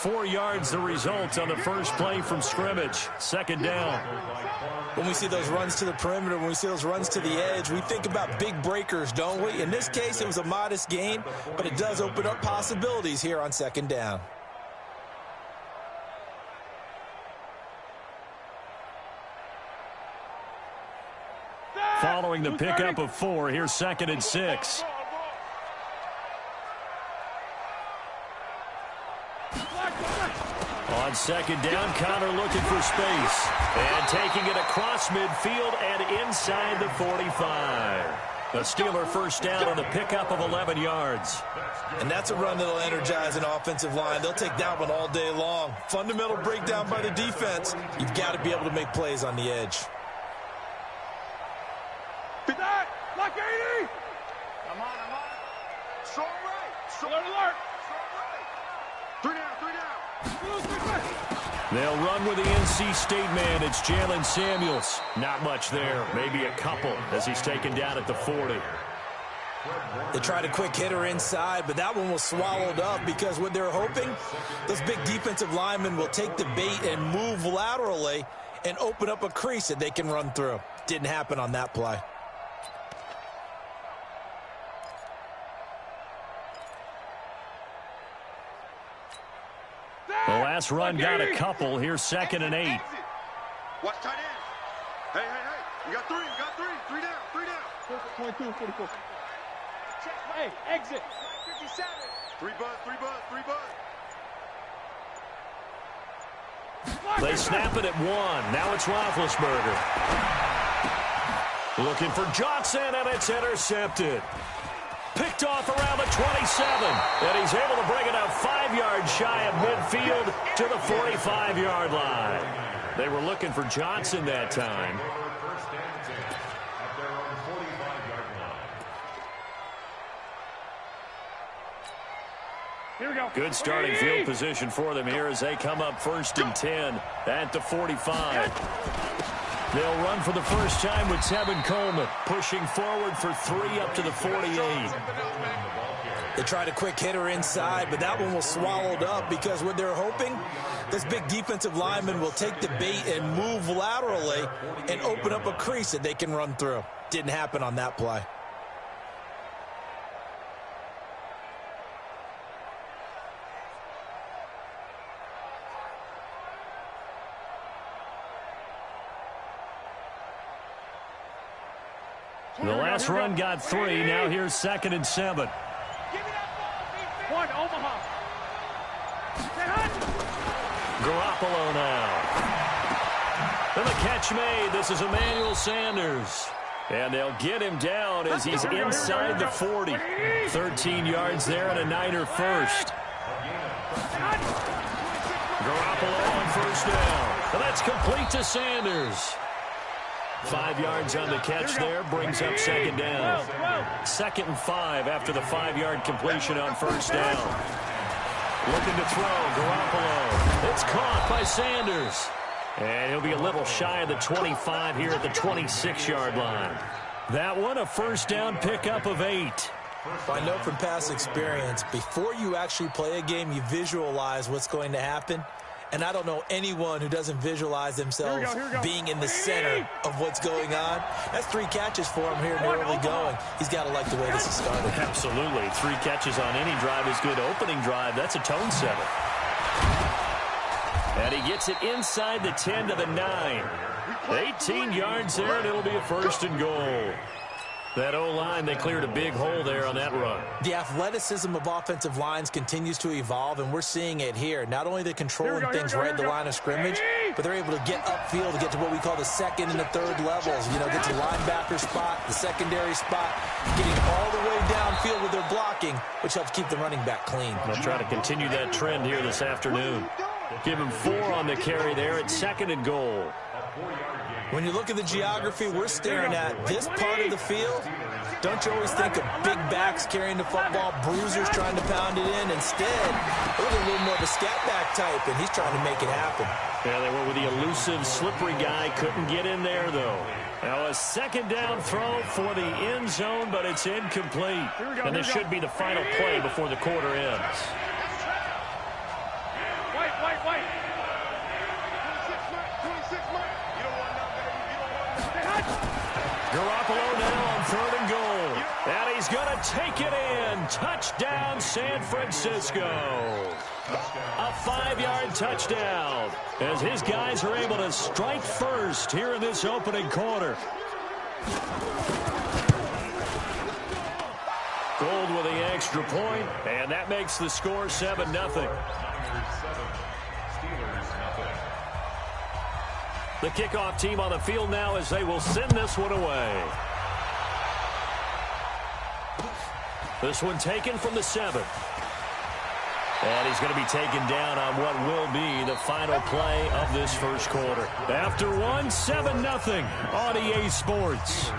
4 yards the result on the first play from scrimmage. Second down. When we see those runs to the perimeter, when we see those runs to the edge, we think about big breakers, don't we? In this case, it was a modest gain, but it does open up possibilities here on second down. Following the pickup of 4, here's 2nd and 6. On second down, Connor looking for space. And taking it across midfield and inside the 45. The Steeler first down on the pickup of 11 yards. And that's a run that'll energize an offensive line. They'll take that one all day long. Fundamental breakdown by the defense. You've got to be able to make plays on the edge. Lock 80! I'm on. Strong right. Strong alert. Strong right. 3 down. They'll run with the NC State man. It's Jalen Samuels. Not much there. Maybe a couple as he's taken down at the 40. They tried a quick hitter inside, but that one was swallowed up because what they're hoping, those big defensive linemen will take the bait and move laterally and open up a crease that they can run through. Didn't happen on that play. The last run got a couple. Here's 2nd and 8. Watch tight end. Hey. You got 3. 3 down. 22, 44. Hey, exit. 57. 3 bud. They snap it at 1. Now it's Roethlisberger. Looking for Johnson, and it's intercepted. Picked off around the 27, and he's able to bring it out 5 yards shy of midfield to the 45-yard line. They were looking for Johnson that time. Here we go. Good starting field position for them here as they come up 1st and 10 at the 45. They'll run for the first time with Tevin Coleman, pushing forward for 3 up to the 48. They tried a quick hitter inside, but that one was swallowed up because what they're hoping, this big defensive lineman will take the bait and move laterally and open up a crease that they can run through. Didn't happen on that play. The last run got 3. Now here's 2nd and 7. One, Omaha. Garoppolo now. And the catch made. This is Emmanuel Sanders. And they'll get him down as he's inside the 40. 13 yards there and a Niner first. Garoppolo on first down. And that's complete to Sanders. 5 yards on the catch there, brings up 2nd down. 2nd and 5 after the 5-yard completion on first down. Looking to throw, Garoppolo. It's caught by Sanders. And he'll be a little shy of the 25 here at the 26-yard line. That one, a first down pickup of 8. I know from past experience, before you actually play a game, you visualize what's going to happen. And I don't know anyone who doesn't visualize themselves being in the center of what's going on. That's 3 catches for him here in the early going. He's got to like the way this has started. Absolutely. 3 catches on any drive is good. Opening drive, that's a tone setter. And he gets it inside the 10 to the 9. 18 yards there, and it'll be a 1st and goal. That O-line, they cleared a big hole there on that run. The athleticism of offensive lines continues to evolve, and we're seeing it here. Not only are they controlling things right at the line of scrimmage, but they're able to get upfield to get to what we call the 2nd and the 3rd levels. You know, get to the linebacker spot, the secondary spot, getting all the way downfield with their blocking, which helps keep the running back clean. They'll try to continue that trend here this afternoon. Give him 4 on the carry there at 2nd and goal. When you look at the geography we're staring at, this part of the field, don't you always think of big backs carrying the football, bruisers trying to pound it in? Instead, look at a little more of a scat back type, and he's trying to make it happen. Yeah, they were with the elusive, slippery guy. Couldn't get in there, though. Now a 2nd down throw for the end zone, but it's incomplete. And this should be the final play before the quarter ends. Wait. 26, man. You don't want that, baby. You don't want that. Garoppolo now on 3rd and goal. And he's going to take it in. Touchdown, San Francisco. A 5-yard touchdown as his guys are able to strike first here in this opening quarter. Gold with the extra point, and that makes the score 7-0. The kickoff team on the field now as they will send this one away. This one taken from the 7. And he's going to be taken down on what will be the final play of this first quarter. After 7-0 on EA Sports.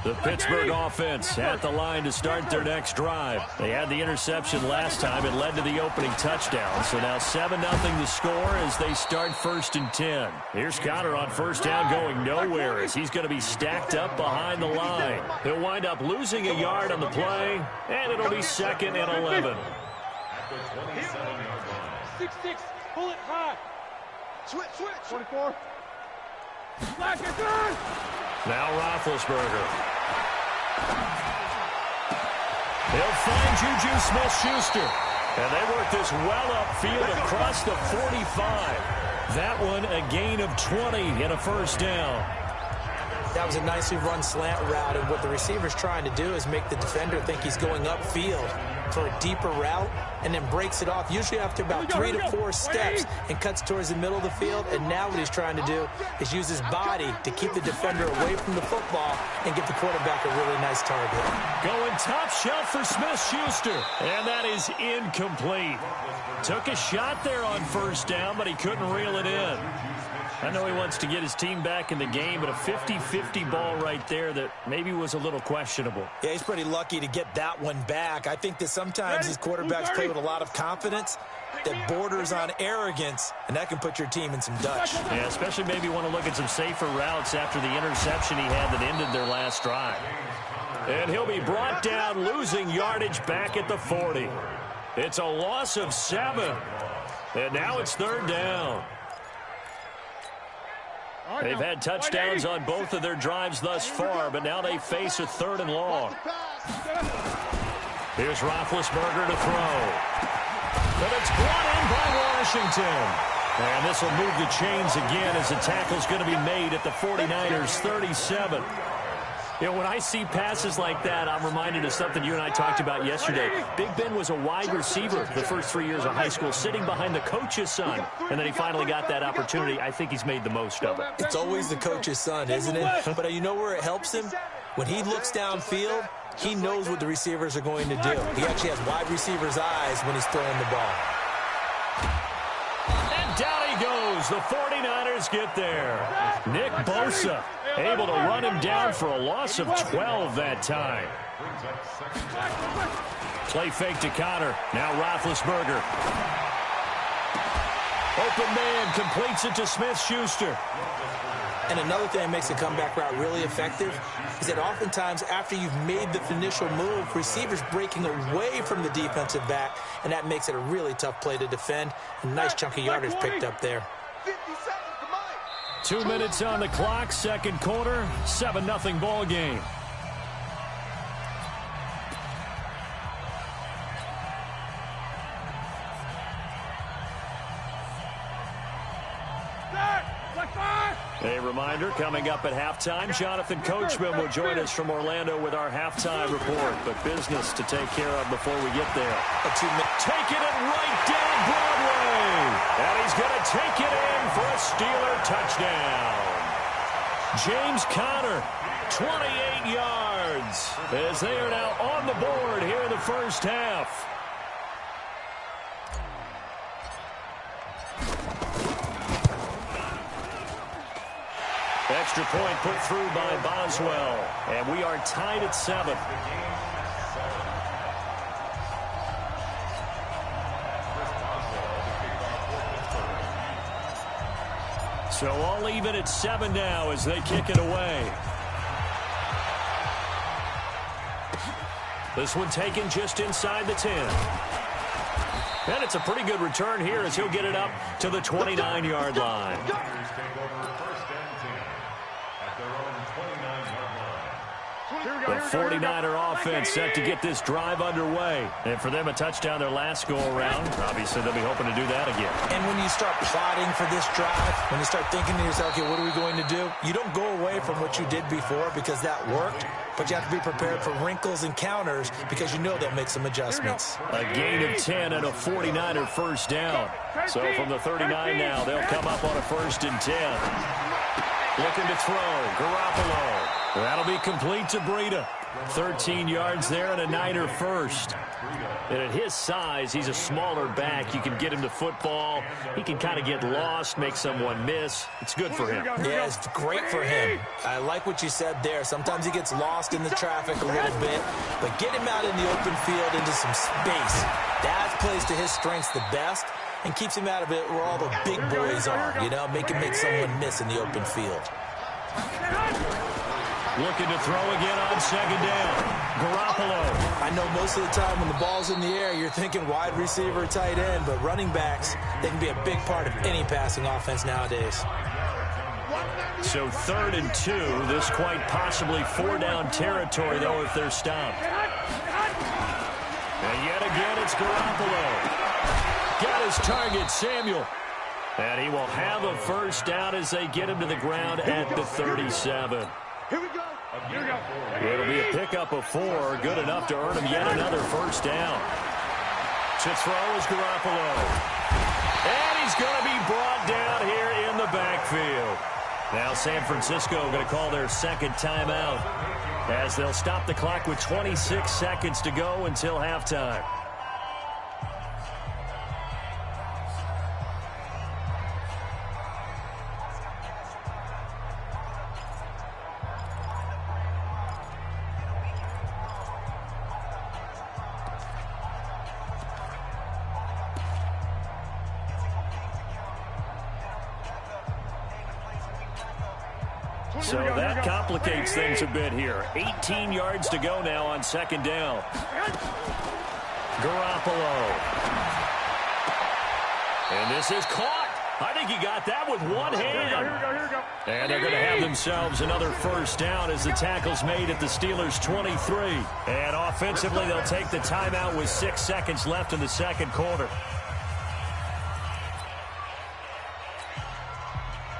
The Pittsburgh offense at the line to start their next drive. They had the interception last time. It led to the opening touchdown. So now 7-0 the score as they start 1st and 10. Here's Connor on 1st down going nowhere as he's going to be stacked up behind the line. He'll wind up losing a yard on the play, and it'll be 2nd and 11. 6-6, pull it high. Switch. 24. Black is good. Now Roethlisberger. He'll find Juju Smith-Schuster. And they work this well upfield across the 45. That one a gain of 20 and a 1st down. That was a nicely run slant route, and what the receiver's trying to do is make the defender think he's going upfield for a deeper route and then breaks it off, usually after about 3 to 4 steps, and cuts towards the middle of the field. And now what he's trying to do is use his body to keep the defender away from the football and give the quarterback a really nice target. Going top shelf for Smith-Schuster, and that is incomplete. Took a shot there on 1st down, but he couldn't reel it in. I know he wants to get his team back in the game, but a 50-50 ball right there that maybe was a little questionable. Yeah, he's pretty lucky to get that one back. I think that sometimes these quarterbacks play with a lot of confidence that borders on arrogance, and that can put your team in some Dutch. Yeah, especially maybe want to look at some safer routes after the interception he had that ended their last drive. And he'll be brought down, losing yardage back at the 40. It's a loss of 7. And now it's 3rd down. They've had touchdowns on both of their drives thus far, but now they face a 3rd and long. Here's Roethlisberger to throw. But it's brought in by Washington. And this will move the chains again as the tackle's going to be made at the 49ers' 37. You know, when I see passes like that, I'm reminded of something you and I talked about yesterday. Big Ben was a wide receiver the first 3 years of high school, sitting behind the coach's son. And then he finally got that opportunity. I think he's made the most of it. It's always the coach's son, isn't it? But you know where it helps him? When he looks downfield, he knows what the receivers are going to do. He actually has wide receivers' eyes when he's throwing the ball. And down he goes. The 49ers get there. Nick Bosa able to run him down for a loss of 12 that time. Play fake to Connor. Now Roethlisberger. Open man completes it to Smith-Schuster. And another thing that makes a comeback route really effective is that oftentimes after you've made the initial move, receivers breaking away from the defensive back, and that makes it a really tough play to defend. A nice chunk of yardage picked up there. 2 minutes on the clock, 2nd quarter, 7-0 ball game. A reminder, coming up at halftime, Jonathan Coachman will join us from Orlando with our halftime report. But business to take care of before we get there. Taking it right down Broadway. And he's going to take it in for a Steeler touchdown. James Conner, 28 yards, as they are now on the board here in the 1st half. Extra point put through by Boswell. And we are tied at 7. So all even at 7 now as they kick it away. This one taken just inside the 10. And it's a pretty good return here as he'll get it up to the 29-yard line. The 49er offense set to get this drive underway. And for them, a touchdown their last go-around. Obviously, they'll be hoping to do that again. And when you start plotting for this drive, when you start thinking to yourself, okay, what are we going to do? You don't go away from what you did before because that worked, but you have to be prepared for wrinkles and counters because you know they'll make some adjustments. A gain of 10 and a 49er first down. So from the 39 now, they'll come up on a 1st and 10. Looking to throw, Garoppolo. That'll be complete to Breida. 13 yards there and a Niner first. And at his size, he's a smaller back. You can get him to football. He can kind of get lost, make someone miss. It's good for him. Yeah, it's great for him. I like what you said there. Sometimes he gets lost in the traffic a little bit, but get him out in the open field into some space. That plays to his strengths the best and keeps him out of it where all the big boys are, you know, make someone miss in the open field. Looking to throw again on 2nd down. Garoppolo. I know most of the time when the ball's in the air, you're thinking wide receiver, tight end, but running backs, they can be a big part of any passing offense nowadays. So 3rd and 2. This quite possibly 4-down territory, though, if they're stopped. And yet again, it's Garoppolo. Got his target, Samuel. And he will have a 1st down as they get him to the ground at the 37. Here we go. Here we go. It'll be a pickup of 4, good enough to earn him yet another 1st down. To throw is Garoppolo. And he's going to be brought down here in the backfield. Now San Francisco going to call their 2nd timeout as they'll stop the clock with 26 seconds to go until halftime. So that complicates things a bit here. 18 yards to go now on 2nd down. Garoppolo. And this is caught. I think he got that with one hand. Here we go. And they're going to have themselves another 1st down as the tackle's made at the Steelers' 23. And offensively, they'll take the timeout with 6 seconds left in the 2nd quarter.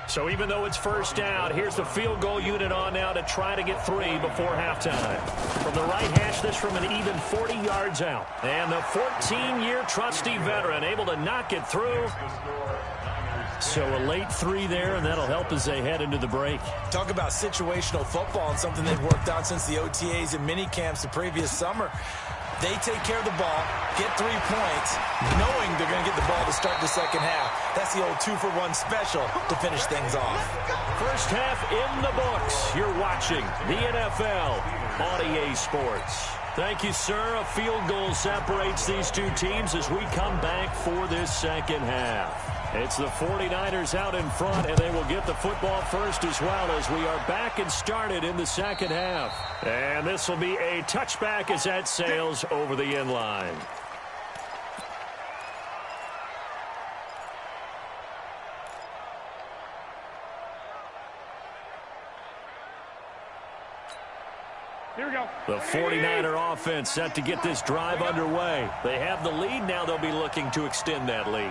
So even though it's 1st down, here's the field goal unit on now to try to get 3 before halftime. From the right hash, this from an even 40 yards out. And the 14-year trusty veteran able to knock it through. So a late 3 there, and that'll help as they head into the break. Talk about situational football and something they've worked on since the OTAs and mini camps the previous summer. They take care of the ball, get 3 points, knowing they're going to get the ball to start the 2nd half. That's the old 2-for-1 special to finish things off. 1st half in the books. You're watching the NFL on EA Sports. Thank you, sir. A field goal separates these two teams as we come back for this 2nd half. It's the 49ers out in front, and they will get the football first as well as we are back and started in the 2nd half. And this will be a touchback as that sails over the end line. Here we go. The 49er offense set to get this drive underway. They have the lead. Now they'll be looking to extend that lead.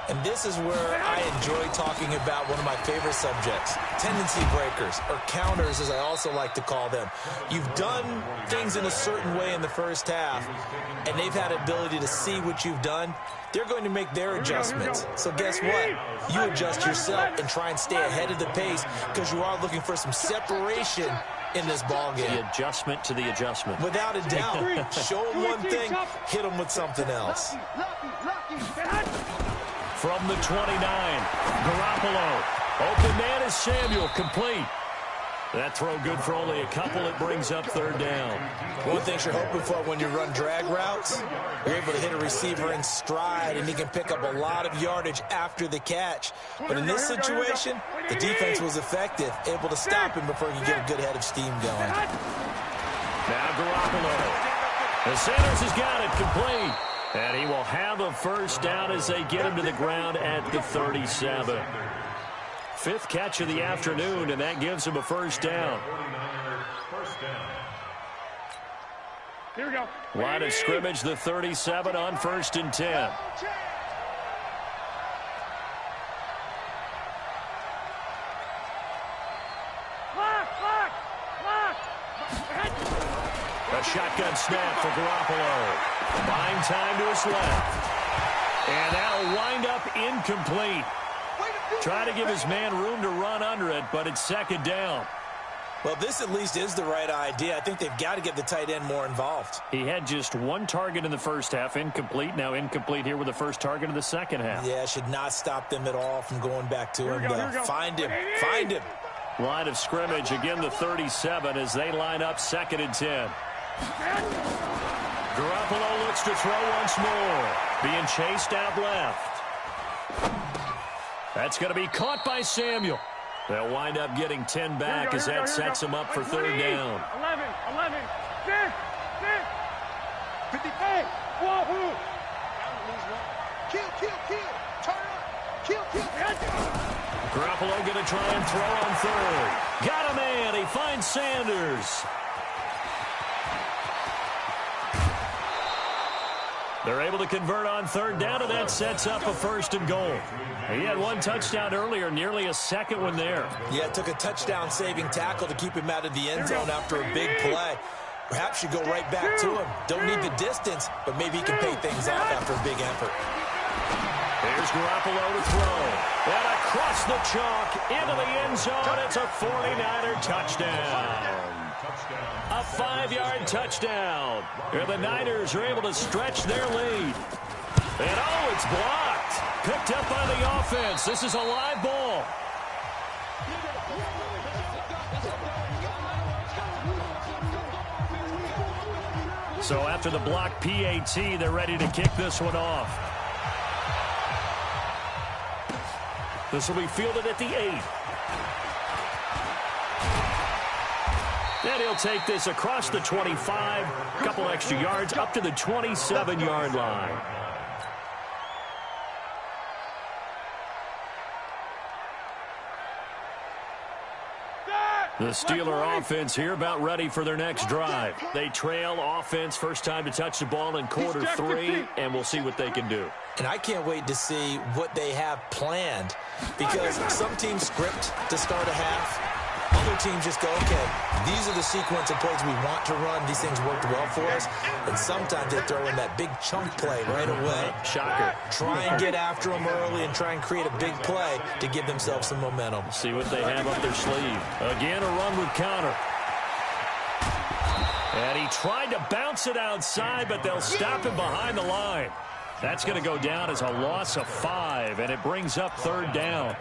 And this is where I enjoy talking about one of my favorite subjects, tendency breakers, or counters as I also like to call them. You've done things in a certain way in the 1st half, and they've had ability to see what you've done. They're going to make their adjustments. So guess what? You adjust yourself and try and stay ahead of the pace because you are looking for some separation in this ball game. The adjustment to the adjustment. Without a doubt. Show them one thing, hit them with something else. From the 29, Garoppolo. Open man is Samuel, complete. That throw good for only a couple. It brings up third down. One thing you're hoping for when you run drag routes, you're able to hit a receiver in stride, and he can pick up a lot of yardage after the catch. But in this situation, the defense was effective, able to stop him before he could get a good head of steam going. Now Garoppolo. And Sanders has got it complete. And he will have a first down as they get him to the ground at the 37. Fifth catch of the afternoon, and that gives him a first down. Here we go. Line of scrimmage, the 37 on 1st and 10. A shotgun snap for Garoppolo. Buying time to his left. And that'll wind up incomplete. Try to give his man room to run under it, but it's second down. Well, this at least is the right idea. I think they've got to get the tight end more involved. He had just one target in the first half, incomplete. Now incomplete here with the first target of the second half. Yeah, should not stop them at all from going back to him. Find him. Find him. Line of scrimmage, again the 37 as they line up 2nd and 10. Garoppolo looks to throw once more. Being chased out left. That's going to be caught by Samuel. They'll wind up getting 10 back as that sets them up for third down. 11, 6, 58, wahoo! Kill, turn up, kill. Garoppolo going to try and throw on third. Got a man, he finds Sanders. They're able to convert on third down, and that sets up a 1st and goal. He had one touchdown earlier, nearly a second one there. Yeah, it took a touchdown-saving tackle to keep him out of the end zone after a big play. Perhaps you go right back to him. Don't need the distance, but maybe he can pay things off after a big effort. Here's Garoppolo to throw. And across the chalk, into the end zone. It's a 49er touchdown. A 5-yard touchdown. And the Niners are able to stretch their lead. And oh, it's blocked. Picked up by the offense. This is a live ball. So after the block PAT, they're ready to kick this one off. This will be fielded at the 8. And he'll take this across the 25, a couple extra yards, up to the 27-yard line. The Steeler offense here about ready for their next drive. They trail offense, first time to touch the ball in quarter 3, and we'll see what they can do. And I can't wait to see what they have planned, because some teams script to start a half. Other teams just go, okay, these are the sequence of plays we want to run. These things worked well for us. And sometimes they throw in that big chunk play right away. Shocker. Try and get after them early and try and create a big play to give themselves some momentum. See what they have up their sleeve. Again, a run with counter. And he tried to bounce it outside, but they'll stop him behind the line. That's going to go down as a loss of 5, and it brings up third down.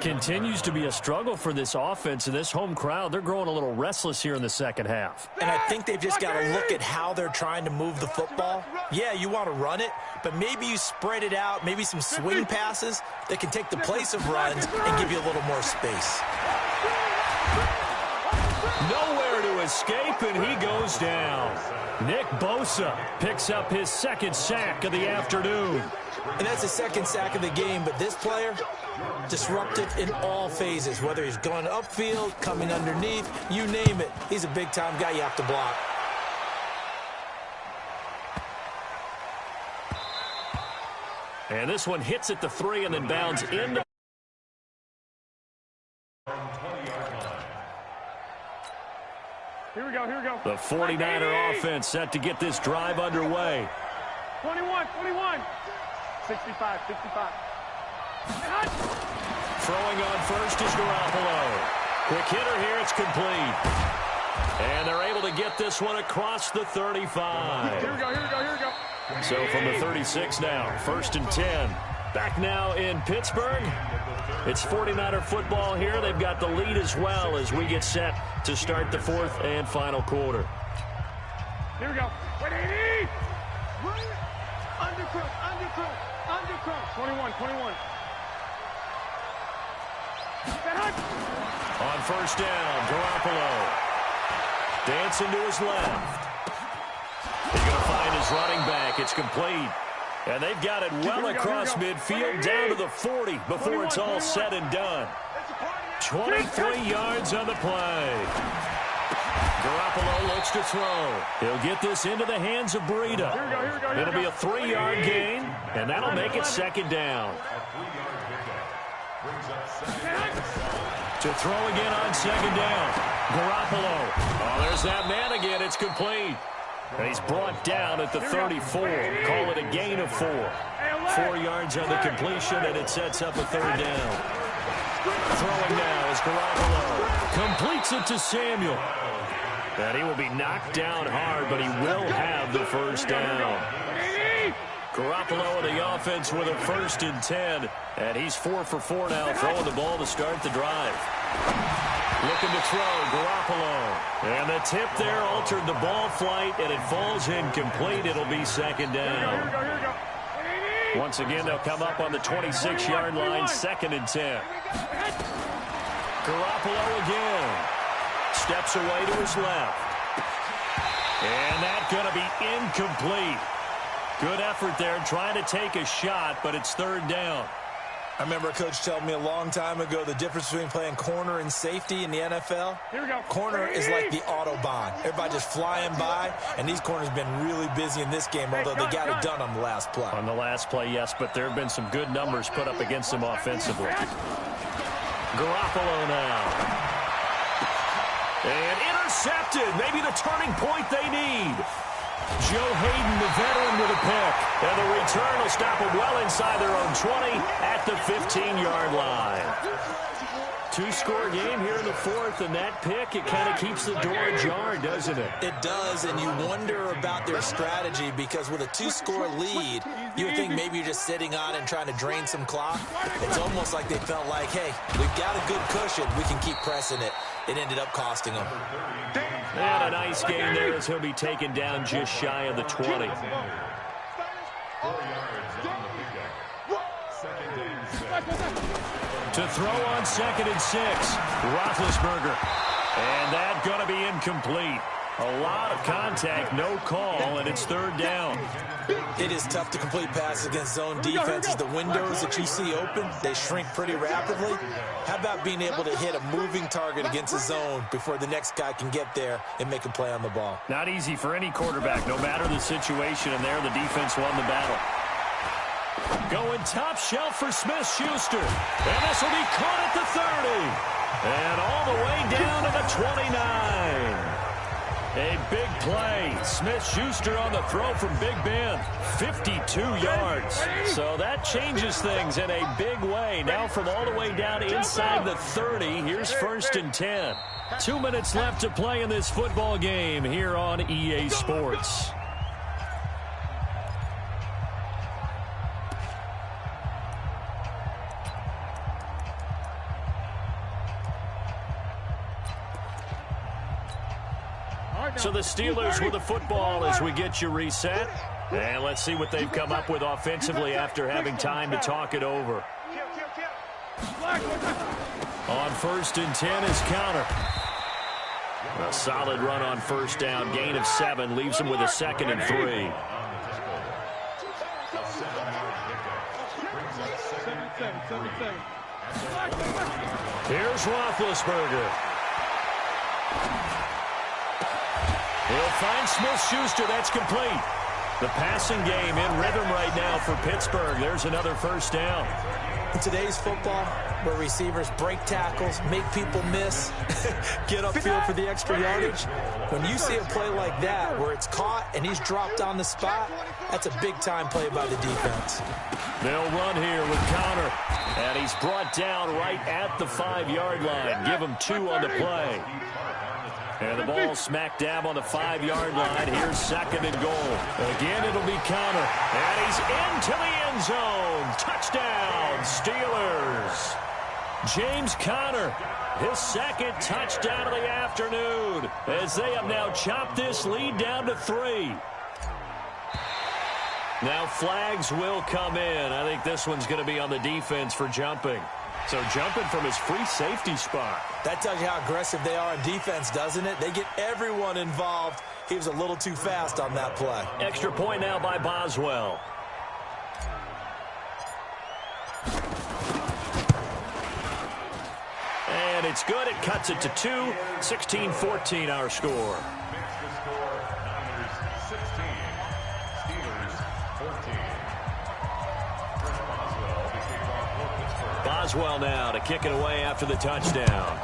Continues to be a struggle for this offense and this home crowd. They're growing a little restless here in the second half. And I think they've just got to look at how they're trying to move the football. Yeah, you want to run it, but maybe you spread it out, maybe some swing passes that can take the place of runs and give you a little more space. Nowhere to escape, and he goes down. Nick Bosa picks up his second sack of the afternoon. And that's the second sack of the game, but this player, disruptive in all phases, whether he's going upfield, coming underneath, you name it. He's a big-time guy you have to block. And this one hits at the 3 and then bounds into. Here we go. The 49er offense set to get this drive underway. 21, 65. Throwing on first is Garoppolo. Quick hitter here, it's complete. And they're able to get this one across the 35. Here we go. So from the 36 now, 1st and 10. Back now in Pittsburgh. It's 49er football here. They've got the lead as well as we get set to start the fourth and final quarter. Here we go. 180. Undercrook. 21. On first down, Garoppolo. Dancing to his left. He's going to find his running back. It's complete. And they've got it well across midfield down to the 40 before it's all said and done. 23 yards on the play. Garoppolo looks to throw. He'll get this into the hands of Breida. It'll be a 3-yard gain, and that'll make it second down. To throw again on second down. Garoppolo. Oh, there's that man again. It's complete. And he's brought down at the 34. Call it a gain of 4. 4 yards on the completion, and it sets up a third down. Throwing now is Garoppolo. Completes it to Samuel. And he will be knocked down hard, but he will have the first down. Garoppolo in the offense with a 1st and 10. And he's 4 for 4 now, throwing the ball to start the drive. Looking to throw, Garoppolo. And the tip there altered the ball flight, and it falls incomplete. It'll be second down. Once again, they'll come up on the 26-yard line, 2nd and 10. Garoppolo again. Steps away to his left. And that's going to be incomplete. Good effort there, trying to take a shot, but it's third down. I remember a coach telling me a long time ago the difference between playing corner and safety in the NFL. Here we go. Corner is like the Autobahn. Everybody just flying by, and these corners have been really busy in this game, although they got it done on the last play. On the last play, yes, but there have been some good numbers put up against them offensively. Garoppolo now. And intercepted. Maybe the turning point they need. Joe Hayden, the veteran, with a pick. And the return will stop them well inside their own 20 at the 15-yard line. 2-score game here in the fourth, and that pick, it kind of keeps the door ajar, doesn't it? It does, and you wonder about their strategy because with a 2-score lead, you would think maybe you're just sitting on it and trying to drain some clock. It's almost like they felt like, hey, we've got a good cushion. We can keep pressing it. It ended up costing them. And a nice game there as he'll be taken down just shy of the 20. To throw on 2nd and 6, Roethlisberger. And that's going to be incomplete. A lot of contact, no call, and it's third down. It is tough to complete passes against zone defenses. The windows that you see open, they shrink pretty rapidly. How about being able to hit a moving target against a zone before the next guy can get there and make a play on the ball? Not easy for any quarterback, no matter the situation, and there the defense won the battle. Going top shelf for Smith-Schuster. And this will be caught at the 30. And all the way down to the 29. A big play. Smith-Schuster on the throw from Big Ben. 52 yards. So that changes things in a big way. Now from all the way down inside the 30, here's 1st and 10. 2 minutes left to play in this football game here on EA Sports. So the Steelers with the football as we get you reset. And let's see what they've come up with offensively after having time to talk it over. On 1st and 10 is counter. A solid run on first down. Gain of 7 leaves them with a 2nd and 3. Here's Roethlisberger. He'll find Smith-Schuster. That's complete. The passing game in rhythm right now for Pittsburgh. There's another first down. In today's football, where receivers break tackles, make people miss, get upfield for the extra yardage, when you see a play like that where it's caught and he's dropped on the spot, that's a big-time play by the defense. They'll run here with Connor. And he's brought down right at the 5-yard line. Give him 2 on the play. And the ball smack dab on the 5-yard line. Here's second and goal. Again, it'll be Conner. And he's into the end zone. Touchdown, Steelers. James Conner, his second touchdown of the afternoon, as they have now chopped this lead down to 3. Now flags will come in. I think this one's going to be on the defense for jumping. So jumping from his free safety spot. That tells you how aggressive they are in defense, doesn't it? They get everyone involved. He was a little too fast on that play. Extra point now by Boswell. And it's good. It cuts it to 2. 16-14 our score. Boswell now to kick it away after the touchdown.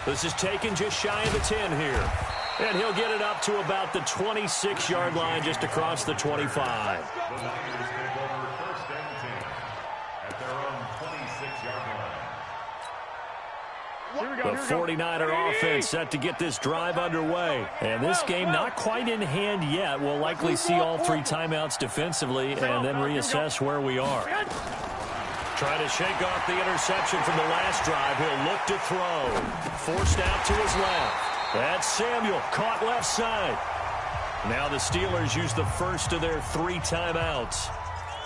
This is taken just shy of the 10 here. And he'll get it up to about the 26-yard line, just across the 25. The 49er offense set to get this drive underway. And this game not quite in hand yet. We'll likely see all 3 timeouts defensively and then reassess where we are. Trying to shake off the interception from the last drive. He'll look to throw. Forced out to his left. That's Samuel, caught left side. Now the Steelers use the first of their 3 timeouts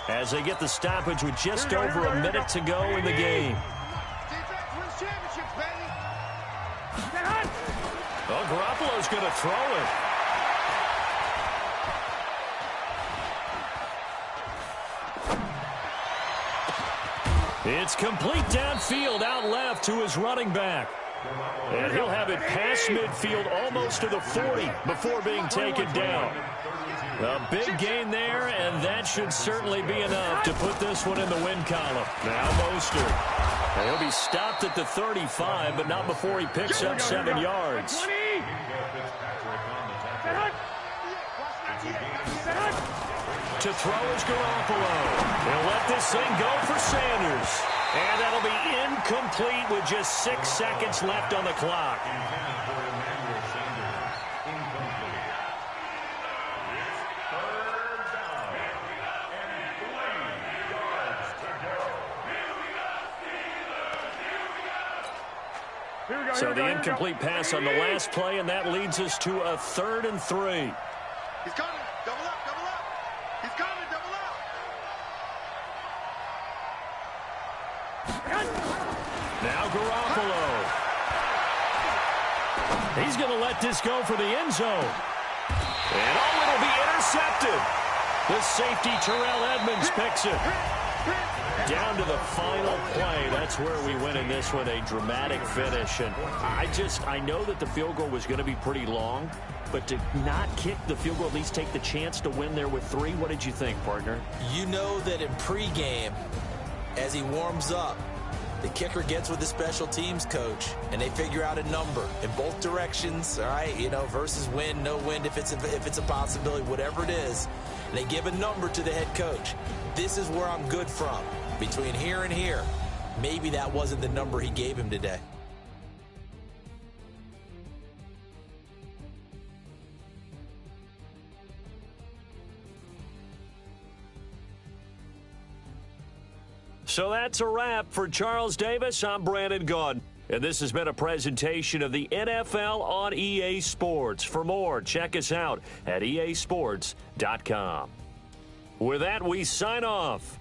as they get the stoppage with just over a minute to go in the game. Well, Garoppolo's going to throw it. It's complete downfield, out left to his running back. And he'll have it past midfield, almost to the 40, before being taken down. A big gain there, and that should certainly be enough to put this one in the win column. Now Mostert. He'll be stopped at the 35, but not before he picks up 7 yards. To throw is Garoppolo. He'll let this thing go for Sanders. And that'll be incomplete with just 6 seconds left on the clock. So the incomplete pass on the last play, and that leads us to a 3rd and 3. He's coming. Double up, double up. He's coming, double up. Now Garoppolo. He's going to let this go for the end zone. And oh, it'll be intercepted. The safety, Terrell Edmonds, picks it. Down to the final play. That's where we win in this one, a dramatic finish. And I know that the field goal was going to be pretty long, but to not kick the field goal, at least take the chance to win there with 3, what did you think, partner? You know that in pregame, as he warms up, the kicker gets with the special teams coach, and they figure out a number in both directions, all right, versus win, no win, if it's a possibility, whatever it is. And they give a number to the head coach. This is where I'm good from. Between here and here, maybe that wasn't the number he gave him today. So that's a wrap for Charles Davis. I'm Brandon Gaudin. And this has been a presentation of the NFL on EA Sports. For more, check us out at easports.com. With that, we sign off.